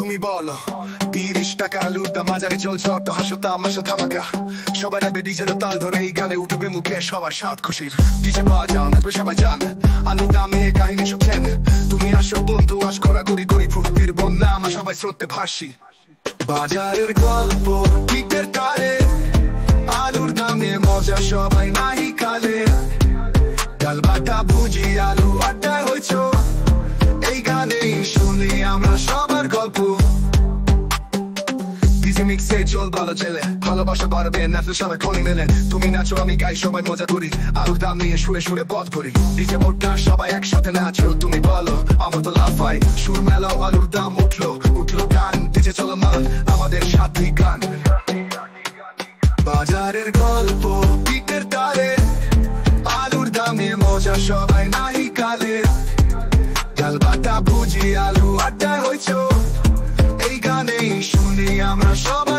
তুমি বলো 30 টাকা আলুর দাম বাজারে চলছে অত হাসো তামাশা ধামাকা সবাই রাখবে ডিজের তাল ধরে এই গানে উঠবে মুখে সবার সাত খুশির ডিজে বাজাও নাচবে সবাই জান আলুর দামে কাহিনী শুনছেন তুমি আসো বন্ধু আস করা করি করি ফুর্তির বন্যা আমরা সবাই স্রোতে ভাসি বাজারের গল্প পিঠের তালে আলুর দামে মজা সবাই নাহি কালে ডাল বাটা ভুজি আলু আড্ডায় হয়েছ এই গানে শুনি আমরা সবার গল্প ডিজে মিক্সে চল ভালো ছেলে ভালোবাসা বাড়বে নাচলে সবাই খনি মেলে তুমি নাচো আমি গাই সবাই মজা করি আলুর দাম নিয়ে সুরে সুরে পথ করি ডিজে বোর্ডটা সবাই একসাথে নাচো তুমি বলো আমার তো লাফাই সুর মেলাও আলুর দাম উঠলো উঠলো গান ডিজে চলো মান আমাদের সাথী গান বাজারের গল্প পিঠের তালে আলুর দামে মজা সবাই নাহি কালে ডাল বাটা ভুজি আলু আড্ডায় হয়েছ এই গানে শুনি আমরা সবাই